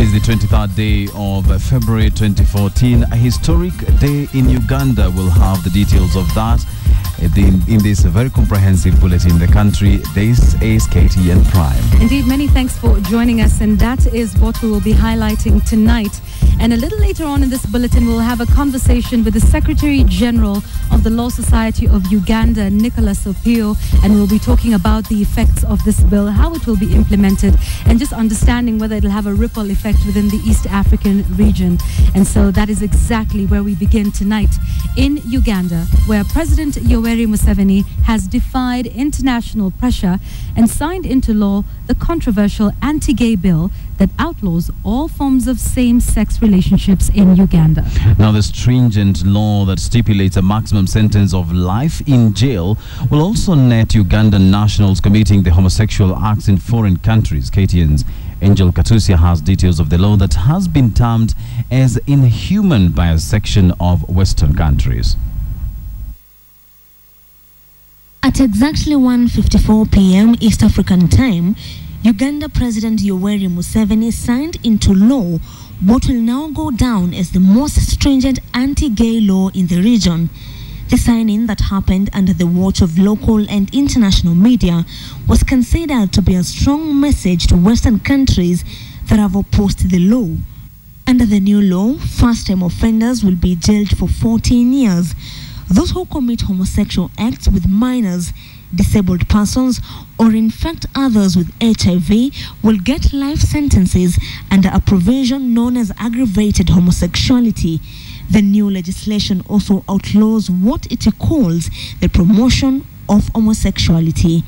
It's the 23rd day of February 2014, a historic day in Uganda. We'll have the details of that in this very comprehensive bulletin. The country, this is KTN Prime. Indeed, many thanks for joining us, and that is what we will be highlighting tonight. And a little later on in this bulletin, we'll have a conversation with the Secretary General of the Law Society of Uganda, Nicholas Opio, and we'll be talking about the effects of this bill, how it will be implemented, and just understanding whether it'll have a ripple effect within the East African region. And so that is exactly where we begin tonight in Uganda, where President Yoweri Museveni has defied international pressure and signed into law the controversial anti-gay bill that outlaws all forms of same-sex relationships in Uganda. Now, the stringent law that stipulates a maximum sentence of life in jail will also net Ugandan nationals committing the homosexual acts in foreign countries. KTN's Angel Katusia has details of the law that has been termed as inhuman by a section of Western countries. At exactly 1:54 p.m. East African time, Uganda President Yoweri Museveni signed into law what will now go down as the most stringent anti-gay law in the region. The signing that happened under the watch of local and international media was considered to be a strong message to Western countries that have opposed the law. Under the new law, first-time offenders will be jailed for 14 years. Those who commit homosexual acts with minors, disabled persons, or infect others with HIV will get life sentences under a provision known as aggravated homosexuality. The new legislation also outlaws what it calls the promotion of homosexuality.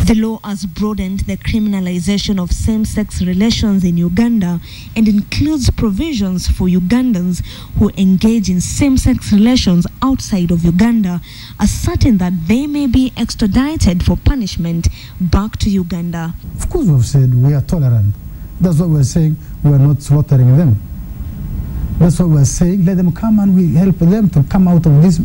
The law has broadened the criminalization of same-sex relations in Uganda and includes provisions for Ugandans who engage in same-sex relations outside of Uganda, asserting that they may be extradited for punishment back to Uganda. Of course, we've said we are tolerant. That's what we're saying. We are not slaughtering them. That's what we're saying. Let them come and we help them to come out of this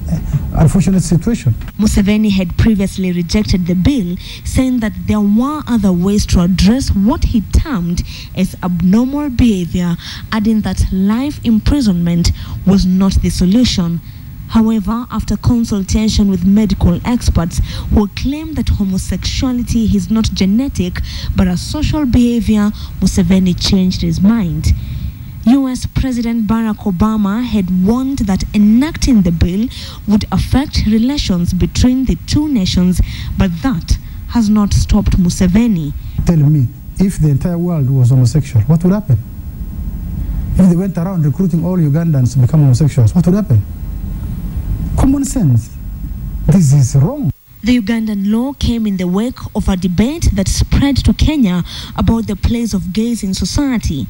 unfortunate situation. Museveni had previously rejected the bill, saying that there were other ways to address what he termed as abnormal behavior, adding that life imprisonment was not the solution. However, after consultation with medical experts who claim that homosexuality is not genetic but a social behavior, Museveni changed his mind. US President Barack Obama had warned that enacting the bill would affect relations between the two nations, but that has not stopped Museveni. Tell me, if the entire world was homosexual, what would happen? If they went around recruiting all Ugandans to become homosexuals, what would happen? Common sense. This is wrong. The Ugandan law came in the wake of a debate that spread to Kenya about the place of gays in society.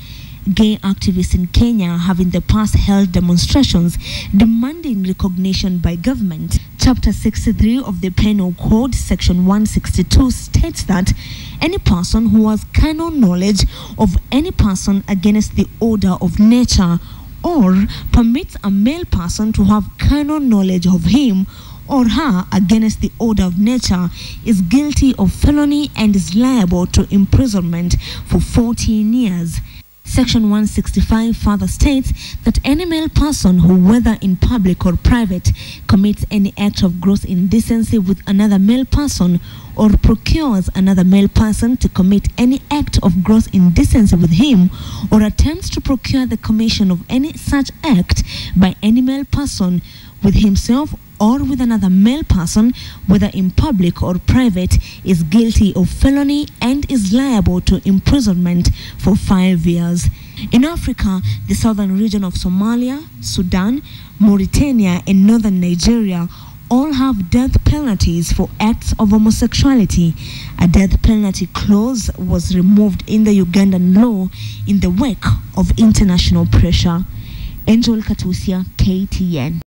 Gay activists in Kenya have in the past held demonstrations demanding recognition by government. Chapter 63 of the Penal Code, Section 162, states that any person who has carnal knowledge of any person against the order of nature or permits a male person to have carnal knowledge of him or her against the order of nature is guilty of felony and is liable to imprisonment for 14 years. Section 165 further states that any male person who, whether in public or private, commits any act of gross indecency with another male person or procures another male person to commit any act of gross indecency with him or attempts to procure the commission of any such act by any male person with himself or with another male person, whether in public or private, is guilty of felony and is liable to imprisonment for 5 years. In Africa, the southern region of Somalia, Sudan, Mauritania, and northern Nigeria all have death penalties for acts of homosexuality. A death penalty clause was removed in the Ugandan law in the wake of international pressure. Angel Katusia, KTN.